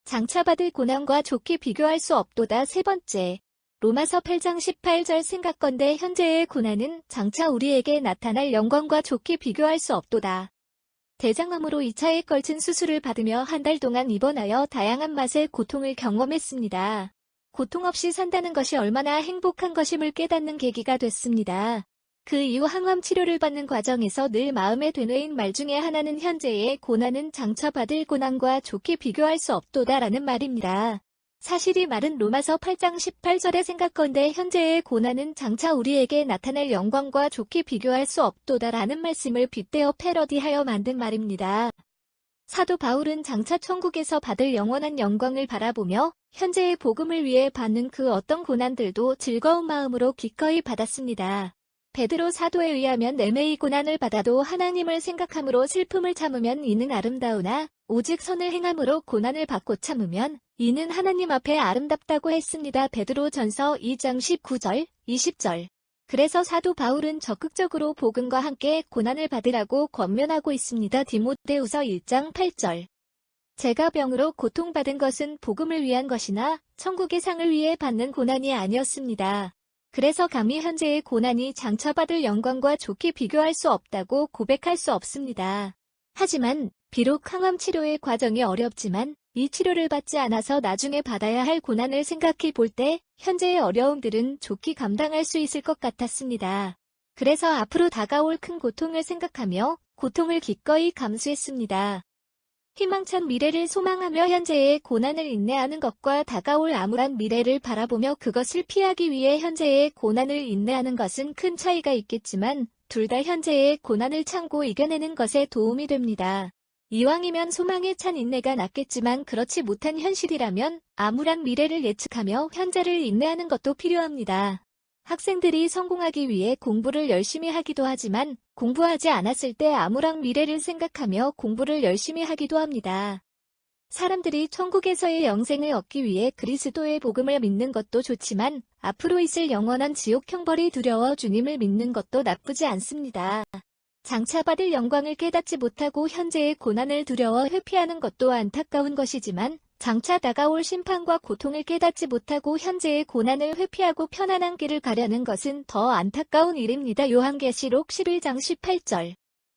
장차받을 고난과 좋게 비교할 수 없도다. 세 번째, 로마서 8장 18절 생각건대 현재의 고난은 장차 우리에게 나타날 영광과 좋게 비교할 수 없도다. 대장암으로 2차에 걸친 수술을 받으며 한 달 동안 입원하여 다양한 맛의 고통을 경험했습니다. 고통 없이 산다는 것이 얼마나 행복한 것임을 깨닫는 계기가 됐습니다. 그 이후 항암 치료를 받는 과정에서 늘 마음에 되뇌인 말 중에 하나는 현재의 고난은 장차 받을 고난과 좋게 비교할 수 없도다라는 말입니다. 사실 이 말은 로마서 8장 18절에 생각건대 현재의 고난은 장차 우리에게 나타날 영광과 좋게 비교할 수 없도다라는 말씀을 빗대어 패러디하여 만든 말입니다. 사도 바울은 장차 천국에서 받을 영원한 영광을 바라보며 현재의 복음을 위해 받는 그 어떤 고난들도 즐거운 마음으로 기꺼이 받았습니다. 베드로 사도에 의하면 애매히 고난을 받아도 하나님을 생각함으로 슬픔을 참으면 이는 아름다우나 오직 선을 행함으로 고난을 받고 참으면 이는 하나님 앞에 아름답다고 했습니다. 베드로전서 2장 19절, 20절. 그래서 사도 바울은 적극적으로 복음과 함께 고난을 받으라고 권면하고 있습니다. 디모데후서 1장 8절. 제가 병으로 고통받은 것은 복음을 위한 것이나 천국의 상을 위해 받는 고난이 아니었습니다. 그래서 감히 현재의 고난이 장차 받을 영광과 좋게 비교할 수 없다고 고백할 수 없습니다. 하지만 비록 항암 치료의 과정이 어렵지만 이 치료를 받지 않아서 나중에 받아야 할 고난을 생각해 볼 때 현재의 어려움들은 좋게 감당할 수 있을 것 같았습니다. 그래서 앞으로 다가올 큰 고통을 생각하며 고통을 기꺼이 감수했습니다. 희망찬 미래를 소망하며 현재의 고난을 인내하는 것과 다가올 암울한 미래를 바라보며 그것을 피하기 위해 현재의 고난을 인내하는 것은 큰 차이가 있겠지만 둘 다 현재의 고난을 참고 이겨내는 것에 도움이 됩니다. 이왕이면 소망에 찬 인내가 낫겠지만 그렇지 못한 현실이라면 암울한 미래를 예측하며 현재를 인내하는 것도 필요합니다. 학생들이 성공하기 위해 공부를 열심히 하기도 하지만 공부하지 않았을 때 암울한 미래를 생각하며 공부를 열심히 하기도 합니다. 사람들이 천국에서의 영생을 얻기 위해 그리스도의 복음을 믿는 것도 좋지만 앞으로 있을 영원한 지옥 형벌이 두려워 주님을 믿는 것도 나쁘지 않습니다. 장차 받을 영광을 깨닫지 못하고 현재의 고난을 두려워 회피하는 것도 안타까운 것이지만 장차 다가올 심판과 고통을 깨닫지 못하고 현재의 고난을 회피하고 편안한 길을 가려는 것은 더 안타까운 일입니다. 요한계시록 11장 18절.